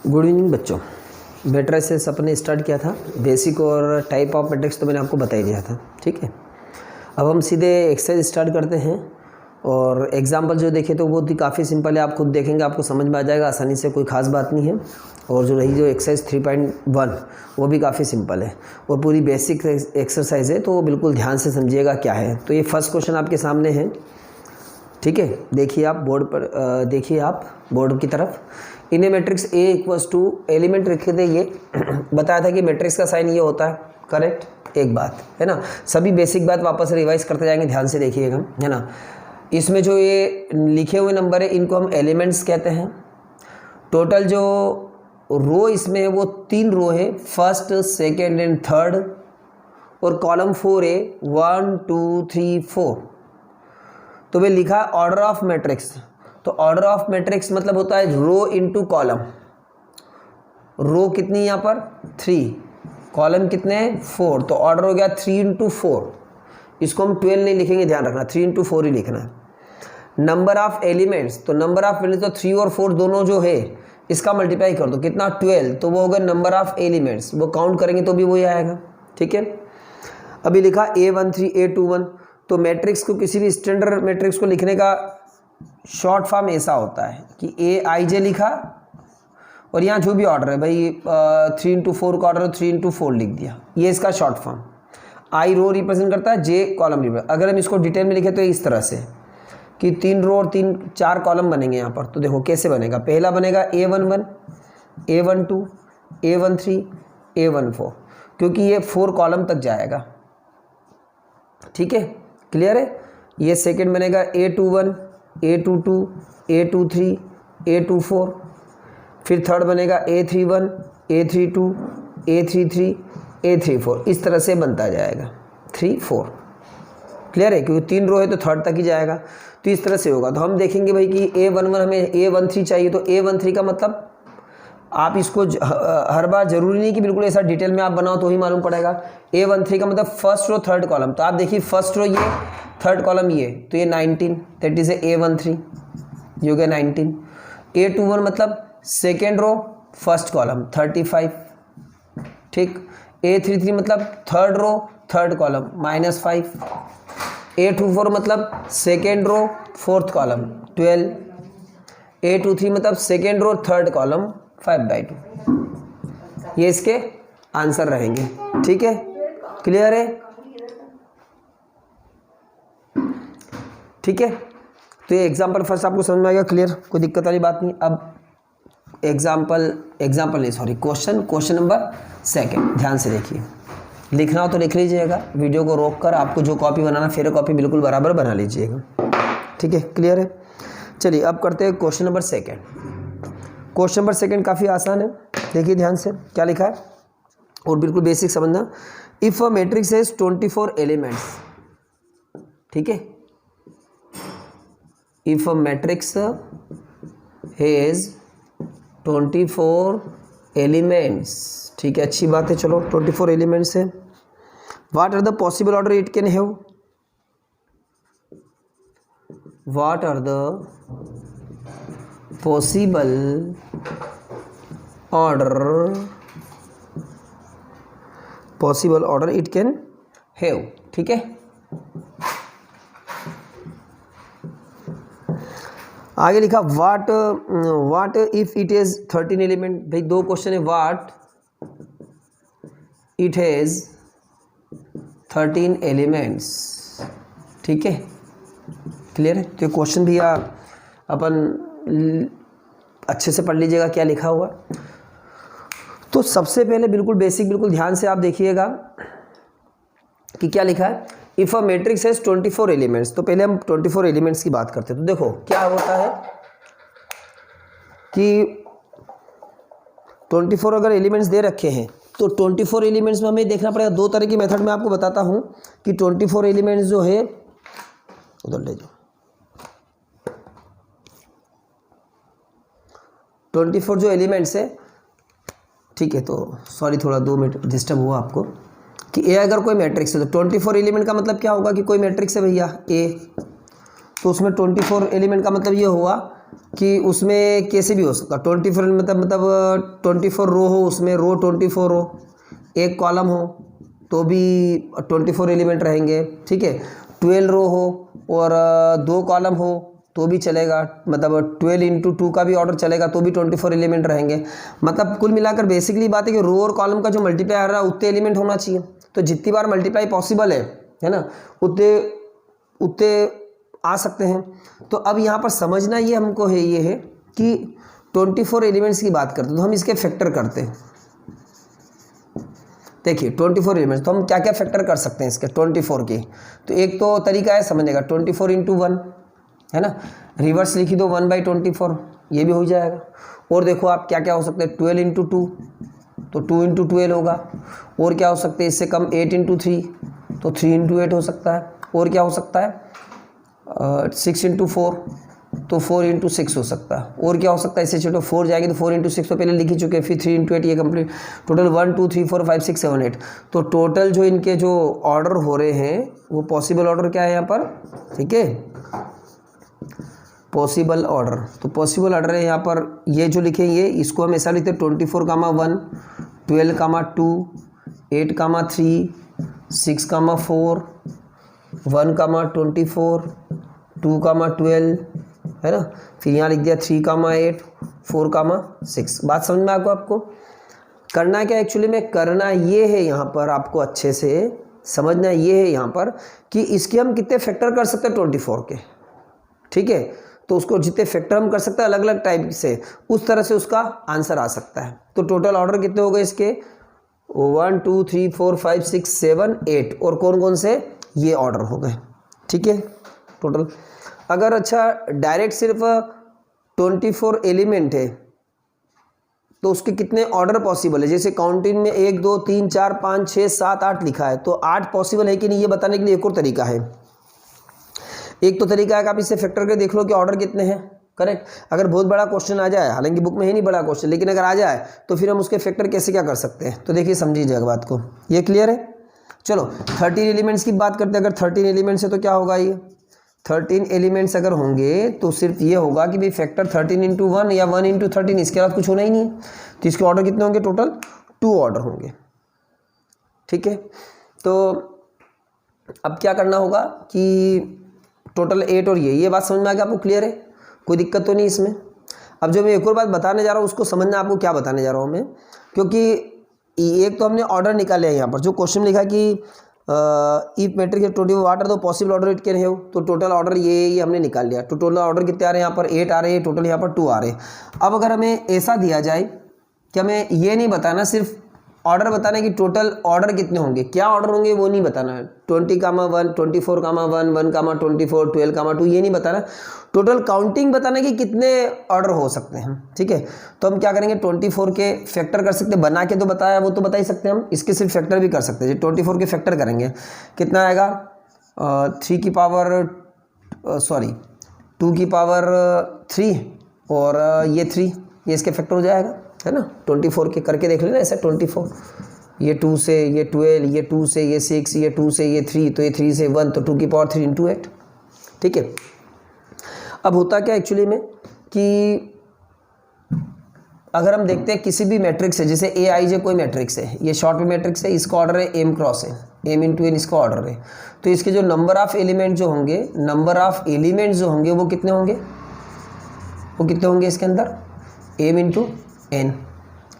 Good evening बच्चों। Matrices अपने start किया था, बेसिक और टाइप ऑफ मैट्रिक्स तो मैंने आपको बता ही दिया था। ठीक है, अब हम सीधे एक्सरसाइज स्टार्ट करते हैं। और एग्जाम्पल जो देखे तो वो भी काफ़ी सिंपल है, आप खुद देखेंगे आपको समझ में आ जाएगा आसानी से, कोई ख़ास बात नहीं है। और जो रही जो एक्सरसाइज 3.1 वो भी काफ़ी सिंपल है और पूरी बेसिक एक्सरसाइज है, तो वो बिल्कुल ध्यान से समझिएगा क्या है। तो ये फर्स्ट क्वेश्चन आपके सामने है। ठीक है, देखिए आप बोर्ड पर, देखिए आप बोर्ड की तरफ। In a matrix A equals to, element रखे थे ये बताया था कि मैट्रिक्स का साइन ये होता है, करेक्ट। एक बात है ना, सभी बेसिक बात वापस रिवाइज करते जाएंगे, ध्यान से देखिएगा, है ना। इसमें जो ये लिखे हुए नंबर है इनको हम एलिमेंट्स कहते हैं। टोटल जो रो इसमें है वो 3 रो है, फर्स्ट सेकेंड एंड थर्ड, और कॉलम 4 है 1 2 3 4। तो वे लिखा ऑर्डर ऑफ मैट्रिक्स, तो ऑर्डर ऑफ मैट्रिक्स मतलब होता है रो इनटू कॉलम। रो कितनी यहाँ पर 3, कॉलम कितने हैं 4, तो ऑर्डर हो गया 3 इंटू 4। इसको हम 12 नहीं लिखेंगे, ध्यान रखना 3 इंटू 4 ही लिखना है। नंबर ऑफ एलिमेंट्स, तो नंबर ऑफ एलिमेंट्स तो 3 और 4 दोनों जो है इसका मल्टीप्लाई कर दो, कितना 12, तो वो होगा नंबर ऑफ एलिमेंट्स, वो काउंट करेंगे तो भी वही आएगा। ठीक है, अभी लिखा A13 A21, तो मैट्रिक्स को, किसी भी स्टैंडर्ड मैट्रिक्स को लिखने का शॉर्ट फॉर्म ऐसा होता है कि AIJ लिखा और यहाँ जो भी ऑर्डर है भाई 3 इंटू 4 का ऑर्डर 3 इंटू 4 लिख दिया, ये इसका short form. I row represent करता है, J कॉलम रिप्रेजेंट। अगर हम इसको डिटेल में लिखे तो इस तरह से कि 3 रो और 4 कॉलम बनेंगे यहाँ पर। तो देखो कैसे बनेगा, पहला बनेगा A11 A12 A13 A14, क्योंकि ये 4 कॉलम तक जाएगा। ठीक है, क्लियर है। ये सेकंड बनेगा A21 A22 A23 A24, फिर थर्ड बनेगा A31 A32 A33 A34, इस तरह से बनता जाएगा 3 4। क्लियर है, क्योंकि 3 रो है तो थर्ड तक ही जाएगा, तो इस तरह से होगा। तो हम देखेंगे भाई कि A11 हमें A13 चाहिए, तो A13 का मतलब आप इसको हर बार जरूरी नहीं कि बिल्कुल ऐसा डिटेल में आप बनाओ तो ही मालूम पड़ेगा। A13 का मतलब फर्स्ट रो थर्ड कॉलम, तो आप देखिए फर्स्ट रो ये, थर्ड कॉलम ये, तो ये 19, दैट इज A13, ये हो गया 19। A21 मतलब सेकेंड रो फर्स्ट कॉलम 35। ठीक, A33 मतलब third row third column -5। A24 मतलब second row fourth column 12। A23 मतलब सेकेंड रो थर्ड कॉलम 5/2। ये इसके आंसर रहेंगे। ठीक है, क्लियर है। ठीक है, तो ये एग्जाम्पल फर्स्ट आपको समझ में आएगा, क्लियर, कोई दिक्कत वाली बात नहीं। अब क्वेश्चन नंबर सेकंड, ध्यान से देखिए। लिखना हो तो लिख लीजिएगा, वीडियो को रोक कर आपको जो कॉपी बनाना फेरो कॉपी बिल्कुल बराबर बना लीजिएगा। ठीक है, क्लियर है। चलिए अब करते हैं question number second. Question number second काफ़ी आसान है, देखिए ध्यान से क्या लिखा है और बिल्कुल बेसिक समझना। If a matrix has 24 elements, ठीक है, if a matrix has 24 elements, ठीक है, अच्छी बात है, चलो 24 एलिमेंट्स है। What are the possible order it can have, what are the possible order it can have. ठीक है, आगे लिखा what if it has 13 element. भाई 2 क्वेश्चन है, व्हाट इट हैज 13 एलिमेंट्स। ठीक है, क्लियर है। तो क्वेश्चन भी अपन अच्छे से पढ़ लीजिएगा क्या लिखा हुआ। तो सबसे पहले बिल्कुल बेसिक, बिल्कुल ध्यान से आप देखिएगा कि क्या लिखा है। If a matrix has 24 elements, तो पहले हम 24 एलिमेंट्स की बात करते हैं। तो देखो क्या होता है कि 24 अगर एलिमेंट्स दे रखे हैं तो 24 एलिमेंट्स में हमें देखना पड़ेगा। 2 तरह की मेथड में आपको बताता हूं कि 24 एलिमेंट्स जो है, उधर ले जाओ, 24 जो एलिमेंट्स है, ठीक है, तो सॉरी थोड़ा 2 मिनट डिस्टर्ब हुआ आपको, कि ए अगर कोई मैट्रिक्स है तो 24 एलिमेंट का मतलब क्या होगा कि कोई मैट्रिक्स है भैया ए, तो उसमें 24 एलिमेंट का मतलब ये हुआ कि उसमें कैसे भी हो सकता, 24 मतलब 24 रो हो, उसमें रो 24 हो, एक कॉलम हो तो भी 24 एलिमेंट रहेंगे, ठीक है। 12 रो हो और 2 कॉलम हो तो भी चलेगा, मतलब 12 इंटू 2 का भी ऑर्डर चलेगा तो भी 24 एलिमेंट रहेंगे। मतलब कुल मिलाकर बेसिकली बात है कि रो और कॉलम का जो मल्टीप्लाई आ रहा है उतने एलिमेंट होना चाहिए। तो जितनी बार मल्टीप्लाई पॉसिबल है ना, उतने उतने आ सकते हैं। तो अब यहाँ पर समझना ये हमको है, ये है कि 24 एलिमेंट्स की बात करते हैं तो हम इसके फैक्टर करते हैं। देखिए 24 एलिमेंट्स तो हम क्या क्या फैक्टर कर सकते हैं इसके 24 के। तो एक तो तरीका है समझने का, 24 इंटू 1 है ना, रिवर्स लिखी दो 1/24, ये भी हो जाएगा। और देखो आप क्या क्या हो सकते हैं, 12 इंटू 2 तो 2 इंटू 12 होगा। और क्या हो सकते हैं इससे कम, 8 इंटू 3 तो 3 इंटू 8 हो सकता है। और क्या हो सकता है 6 इंटू 4 तो 4 इंटू 6 हो सकता है। और क्या हो सकता है, इससे छोटे 4 जाएगी तो 4 इंटू 6 तो पहले लिख ही चुके हैं, फिर 3 इंटू 8 ये कंप्लीट, टोटल 1 2 3 4 5 6 7 8। तो टोटल जो इनके जो ऑर्डर हो रहे हैं वो पॉसिबल ऑर्डर क्या है यहाँ पर, ठीक है, पॉसिबल ऑर्डर। तो पॉसिबल ऑर्डर है यहाँ पर, ये जो लिखे ये इसको हम ऐसा लिखते हैं 24,1 12,2 8,3 6,4 1,24 2,12 है ना। फिर यहाँ लिख दिया 3,8 4,6। बात समझ में आपको करना क्या एक्चुअली में, करना ये है यहाँ पर, आपको अच्छे से समझना ये है यहाँ पर कि इसके हम कितने फैक्टर कर सकते हैं 24 के, ठीक है। तो उसको जितने फैक्टर हम कर सकते हैं अलग अलग टाइप से, उस तरह से उसका आंसर आ सकता है। तो टोटल ऑर्डर कितने हो गए इसके, 1 2 3 4 5 6 7 8। और कौन कौन से, ये ऑर्डर हो गए, ठीक है टोटल। अगर अच्छा डायरेक्ट सिर्फ 24 एलिमेंट है तो उसके कितने ऑर्डर पॉसिबल है, जैसे काउंटिंग में 1 2 3 4 5 6 7 8 लिखा है, तो 8 पॉसिबल है कि नहीं ये बताने के लिए एक और तरीका है। एक तो तरीका है कि आप इससे फैक्टर करके देख लो कि ऑर्डर कितने हैं, करेक्ट। अगर बहुत बड़ा क्वेश्चन आ जाए, हालांकि बुक में है नहीं बड़ा क्वेश्चन, लेकिन अगर आ जाए तो फिर हम उसके फैक्टर कैसे क्या कर सकते हैं। तो देखिए समझिएगा बात को, ये क्लियर है। चलो 13 एलिमेंट्स की बात करते हैं। अगर 13 एलिमेंट्स है तो क्या होगा, ये 13 एलिमेंट्स अगर होंगे तो सिर्फ ये होगा कि भाई फैक्टर 13 इंटू 1 या 1 इंटू 13, इसके बाद कुछ होना ही नहीं है। तो इसके ऑर्डर कितने होंगे, टोटल 2 ऑर्डर होंगे, ठीक है। तो अब क्या करना होगा कि टोटल 8 और ये बात समझ में आ गया आपको, क्लियर है, कोई दिक्कत तो नहीं इसमें। अब जो मैं एक और बात बताने जा रहा हूँ उसको समझना आपको, क्या बताने जा रहा हूँ मैं, क्योंकि एक तो हमने ऑर्डर निकाले हैं यहाँ पर, जो क्वेश्चन लिखा कि if matrix 24 what are the possible order it can have, तो टोटल ऑर्डर ये हमने निकाल लिया। तो टोटल ऑर्डर कितने आ रहे हैं यहाँ पर, 8 आ रहे हैं, टोटल यहाँ पर 2 आ रहे हैं। अब अगर हमें ऐसा दिया जाए कि हमें ये नहीं बताना, सिर्फ ऑर्डर बताना कि टोटल ऑर्डर कितने होंगे, क्या ऑर्डर होंगे वो नहीं बताना है, 20,1 24,1 1,24 12,2 ये नहीं बताना, टोटल काउंटिंग बताना कि कितने ऑर्डर हो सकते हैं, ठीक है। तो हम क्या करेंगे, 24 के फैक्टर कर सकते हैं, बना के तो बताया वो तो बता ही सकते हैं हम, इसके सिर्फ फैक्टर भी कर सकते हैं। 24 के फैक्टर करेंगे कितना आएगा, 2 की पावर 3 और ये 3, ये इसके फैक्टर हो जाएगा, है ना। 24 के करके देख लेना ऐसा, 24 ये 2 से ये 12, ये 2 से ये 6, ये 2 से ये 3, तो ये 3 से 1, तो 2 की पावर 3 इंटू 8, ठीक है। अब होता क्या एक्चुअली में कि अगर हम देखते हैं किसी भी मैट्रिक्स है, जैसे ए आई जे कोई मैट्रिक्स है, ये शॉर्ट में मैट्रिक्स है, इसका ऑर्डर है m क्रॉस है, m इंटू n इसका ऑर्डर है। तो इसके जो नंबर ऑफ एलिमेंट जो होंगे, वो कितने होंगे इसके अंदर, m into n,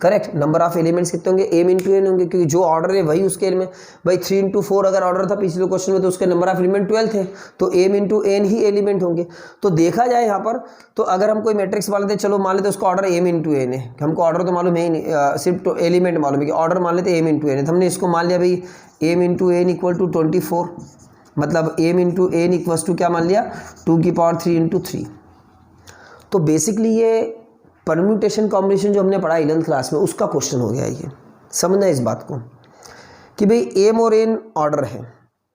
correct. Number of elements कितने होंगे, m इंटू n होंगे, क्योंकि जो ऑर्डर है वही उसके में, भाई 3 इंटू 4 अगर ऑर्डर था पिछले क्वेश्चन में तो उसके नंबर ऑफ एलिमेंट 12 थे, तो m इंटू n ही एलिमेंट होंगे। तो देखा जाए यहाँ पर, तो अगर हम कोई मैट्रिक्स मान लेते, चलो मान लेते उसका ऑर्डर m इंटू n है, हमको ऑर्डर तो मालूम है ही नहीं, सिर्फ एलिमेंट मालूम है कि ऑर्डर मान लेते m इंटू n है, तो हमने इसको मान लिया भाई m into n equal to 24, मतलब m into n equal to क्या मान लिया, 2 की पावर 3 इंटू 3। तो बेसिकली ये परम्यूटेशन कॉम्बिनेशन जो हमने पढ़ा 11th क्लास में, उसका क्वेश्चन हो गया। ये समझना इस बात को कि भाई m और n ऑर्डर है,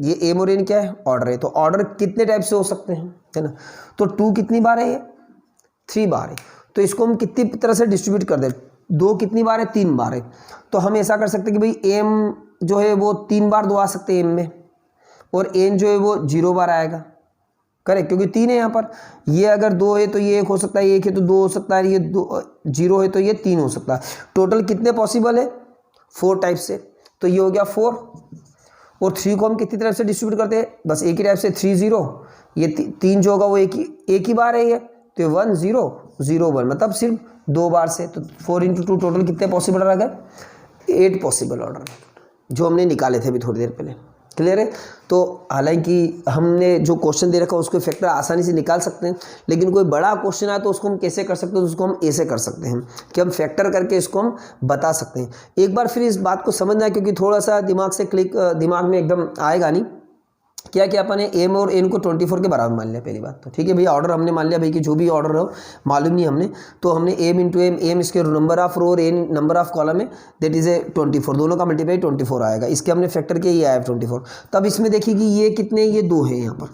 ये m और n क्या है, ऑर्डर है। तो ऑर्डर कितने टाइप से हो सकते हैं, है ना। तो 2 कितनी बार है, ये 3 बार है। तो इसको हम कितनी तरह से डिस्ट्रीब्यूट कर दें, 2 कितनी बार है, 3 बार है। तो हम ऐसा कर सकते हैं कि भाई m जो है वो 3 बार 2 आ सकते हैं m में, और n जो है वो 0 बार आएगा, करेक्ट, क्योंकि 3 है यहाँ पर। ये अगर 2 है तो ये 1 हो सकता है, 1 है तो 2 हो सकता है, ये 0 है तो ये 3 हो सकता है। टोटल कितने पॉसिबल है? 4 टाइप से। तो ये हो गया 4, और 3 को हम कितनी तरफ से डिस्ट्रीब्यूट करते हैं? बस एक ही टाइप से, 3 0। ये 3 जो होगा वो एक ही बार है ये, तो 1 0 0 1, मतलब सिर्फ 2 बार से। तो 4 × 2 टोटल कितने पॉसिबल आ गए? 8 पॉसिबल ऑर्डर जो हमने निकाले थे अभी थोड़ी देर पहले। क्लियर है? तो हालांकि हमने जो क्वेश्चन दे रखा है उसको फैक्टर आसानी से निकाल सकते हैं, लेकिन कोई बड़ा क्वेश्चन आए तो उसको हम कैसे कर सकते हैं? तो उसको हम ऐसे कर सकते हैं कि हम फैक्टर करके इसको हम बता सकते हैं। एक बार फिर इस बात को समझना है, क्योंकि थोड़ा सा दिमाग में एकदम आएगा नहीं। क्या क्या अपन ने एम और एन को 24 के बराबर मान लिया पहली बात तो, ठीक है भैया। ऑर्डर हमने मान लिया भाई कि जो भी ऑर्डर हो मालूम नहीं हमने, तो हमने एम इंटू एम इसके नंबर ऑफ रो और एन नंबर ऑफ कॉलम है, दैट इज ए 24, दोनों का मल्टीप्लाई 24 आएगा। इसके हमने फैक्टर किया, ये आया 24। तब इसमें देखिए कि ये कितने, ये 2 है यहाँ पर।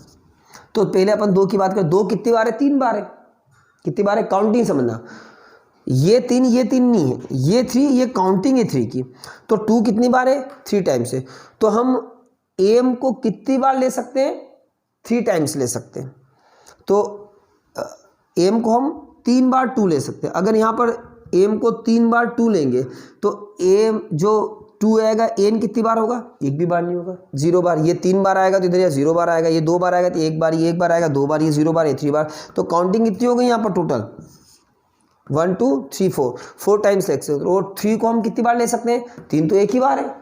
तो पहले अपन 2 की बात करें, 2 कितनी बार है? 3 बार है। कितनी बार है? काउंटिंग समझना, ये 3 नहीं है, ये 3, ये काउंटिंग है 3 की। तो 2 कितनी बार है? 3 टाइम्स है। तो हम एम को कितनी बार ले सकते हैं? 3 टाइम्स ले सकते हैं। तो एम को हम 3 बार 2 ले सकते हैं। अगर यहाँ पर एम को 3 बार 2 लेंगे तो एम जो 2 आएगा, एन कितनी बार होगा? एक भी बार नहीं होगा, 0 बार। ये 3 बार आएगा तो इधर या 0 बार आएगा, ये 2 बार आएगा तो एक बार, ये 1 बार आएगा, 2 बार, ये 0 बार, ये 3 बार। तो काउंटिंग कितनी हो गई यहाँ पर टोटल? 1 2 3 4 टाइम्स ले सकते हैं। और 3 को हम कितनी बार ले सकते हैं? 3 तो एक ही बार है,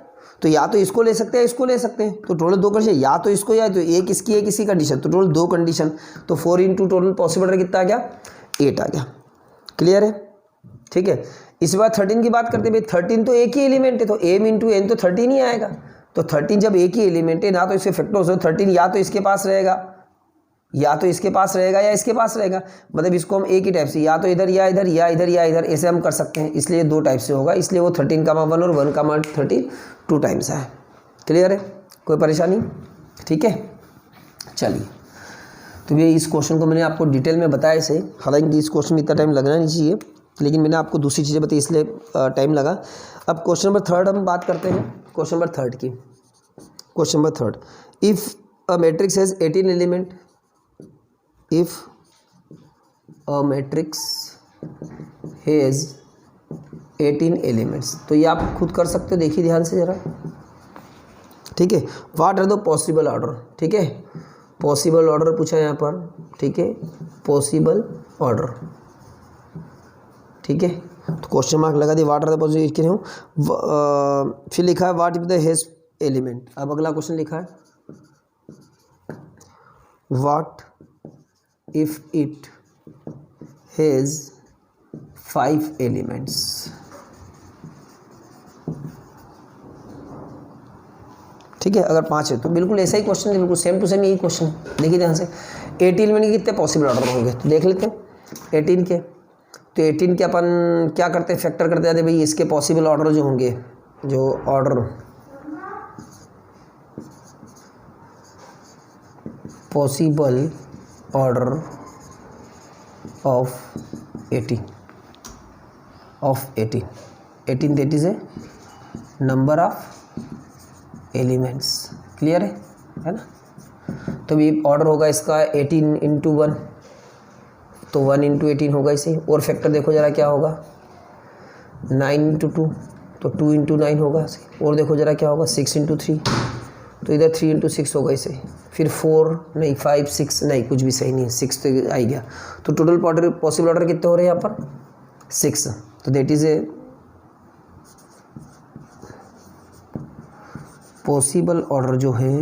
तो या तो इसको ले सकते हैं, इसको ले सकते हैं। तो टोटल 2 कंडीशन, या तो इसको या तो एक इसकी कंडीशन, तो टोटल 2 कंडीशन। तो 4 × टोटल पॉसिबल कितना आ गया? 8 आ गया। क्लियर है? ठीक है। इस बार 13 की बात करते हैं। भाई 13 तो एक ही एलिमेंट है, तो एम इंटू एन तो 13 ही आएगा। तो 13 जब एक ही एलिमेंट है ना, तो इसके फैक्टर हो 13 या तो इसके पास रहेगा, या तो इसके पास रहेगा या इसके पास रहेगा। मतलब इसको हम एक ही टाइप से, या तो इधर या इधर या इधर या इधर, ऐसे हम कर सकते हैं। इसलिए 2 टाइप से होगा, इसलिए वो 13,1 और 1,13 2 टाइम्स है। क्लियर है? कोई परेशानी? ठीक है, चलिए। तो ये इस क्वेश्चन को मैंने आपको डिटेल में बताया से, हालांकि इस क्वेश्चन में इतना टाइम लगना नहीं चाहिए, लेकिन मैंने आपको दूसरी चीज़ें बताई इसलिए टाइम लगा। अब क्वेश्चन नंबर 3 हम बात करते हैं, क्वेश्चन नंबर 3 की। Question number 3, if a matrix has 18 element, if a matrix has 18 elements, तो ये आप खुद कर सकते हो, देखिए ध्यान से ज़रा। ठीक है, what are the possible order? ठीक है, पॉसिबल ऑर्डर पूछा है यहाँ पर। ठीक है, पॉसिबल ऑर्डर। ठीक है, तो क्वेश्चन मार्क लगा दिए, व्हाट आर द पॉसिबल, क्यों हो। फिर लिखा है what if the has element. अब अगला क्वेश्चन लिखा है what if it has 5 elements। ठीक है, अगर 5 है तो बिल्कुल ऐसा ही क्वेश्चन है, बिल्कुल सेम टू सेम यही क्वेश्चन है। देखिए ध्यान से, 18 एलिमेंट के कितने पॉसिबल ऑर्डर होंगे तो देख लेते हैं 18 के। तो 18 के अपन क्या करते हैं? फैक्टर करते जाते भाई, इसके पॉसिबल ऑर्डर जो होंगे, जो order possible order of 18 that is a number of elements. Clear है ना? तो भी ऑर्डर होगा इसका 18 × 1, तो 1 × 18 होगा इसे। और फैक्टर देखो जरा क्या होगा, 9 × 2, तो 2 × 9 होगा इसे। और देखो जरा क्या होगा, 6 × 3, तो इधर 3 × 6 होगा इसे। फिर 4 नहीं, 5 6 नहीं, कुछ भी सही नहीं, 6 तो आ गया। तो टोटल पॉसिबल ऑर्डर कितने हो रहे हैं यहाँ पर? 6। तो that is a possible order जो है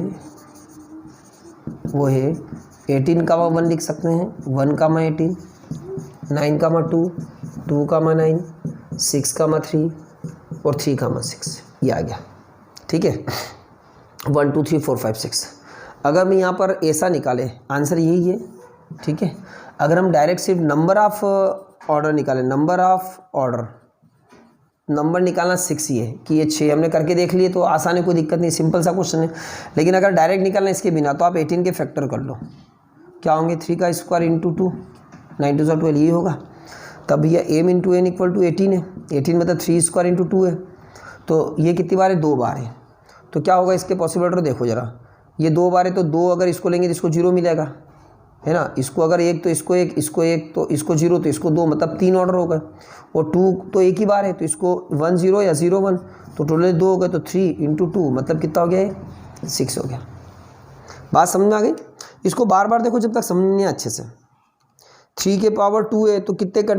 वो है 18,1 लिख सकते हैं, 1,18, 9,2, 2,9, 6,3 और 3,6, ये आ गया। ठीक है, 1 2 3 4 5 6। अगर मैं यहाँ पर ऐसा निकाले, आंसर यही है। ठीक है, अगर हम डायरेक्ट सिर्फ नंबर ऑफ ऑर्डर निकालें, नंबर ऑफ ऑर्डर, नंबर निकालना 6 ही है कि ये 6 हमने करके देख लिए, तो आसान है, कोई दिक्कत नहीं, सिंपल सा क्वेश्चन है। लेकिन अगर डायरेक्ट निकालना इसके बिना, तो आप 18 के फैक्टर कर लो, क्या होंगे? 3 का स्क्वायर × 2, 9 2 12 ये होगा। तब भैया एम × एन = 18 है, 18 मतलब 3 स्क्वायर × 2 है। तो ये कितनी बार है? 2 बार है। तो क्या होगा इसके पॉसिबल ऑर्डर देखो जरा, ये 2 बार है, तो 2 अगर इसको लेंगे तो इसको 0 मिलेगा, है ना। इसको अगर एक तो इसको एक, इसको एक तो इसको 0 तो इसको 2, मतलब 3 ऑर्डर हो गए। और 2 तो एक ही बार है तो इसको 1 0 या 0 1 तो टोटल 2 हो गए, तो 3 × 2 मतलब कितना हो गया ये 6 हो गया। बात समझ में आ गई। इसको बार बार देखो जब तक समझ नहीं अच्छे से। 3 के पावर 2 है तो कितने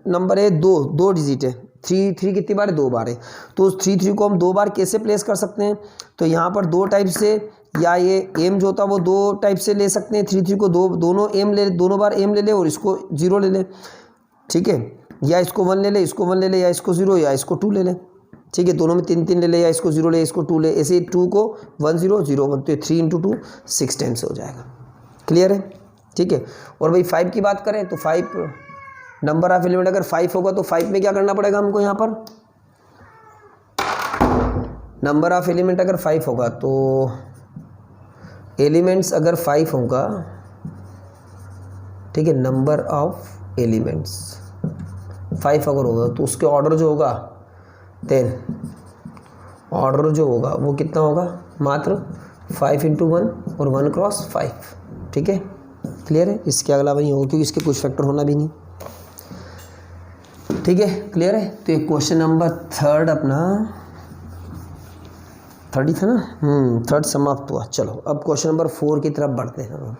नंबर है, 2 डिजिट है। 3 कितनी बार है, 2 बार है। तो उस 3 को हम 2 बार कैसे प्लेस कर सकते हैं, तो यहाँ पर 2 टाइप से, या ये एम जो होता है वो 2 टाइप से ले सकते हैं। 3 को दोनों एम ले, दोनों बार एम ले ले और इसको 0 ले ले, ठीक है। या इसको 1 ले ले, इसको 1 ले ले, या इसको 0 या इसको 2 ले ले, ठीक है। दोनों में 3 ले ले, या इसको 0 ले, इसको 2 ले, ऐसे 2 को 1 0 0 1 तो 3 × 2 6 टाइम्स हो जाएगा। क्लियर है, ठीक है। और भाई 5 की बात करें तो 5 नंबर ऑफ एलिमेंट अगर 5 होगा तो 5 में क्या करना पड़ेगा हमको, यहाँ पर नंबर ऑफ एलिमेंट अगर 5 होगा तो एलिमेंट्स अगर 5 होगा, ठीक है, नंबर ऑफ एलिमेंट्स 5 अगर होगा तो उसके ऑर्डर जो होगा 10, ऑर्डर जो होगा वो कितना होगा, मात्र 5 × 1 और 1 × 5, ठीक है। क्लियर है, इसके अगला नहीं होगा क्योंकि इसके कुछ फैक्टर होना भी नहीं, ठीक है। क्लियर है। तो ये क्वेश्चन नंबर 3 अपना 30 था ना, 3 समाप्त हुआ। चलो अब क्वेश्चन नंबर 4 की तरफ बढ़ते हैं।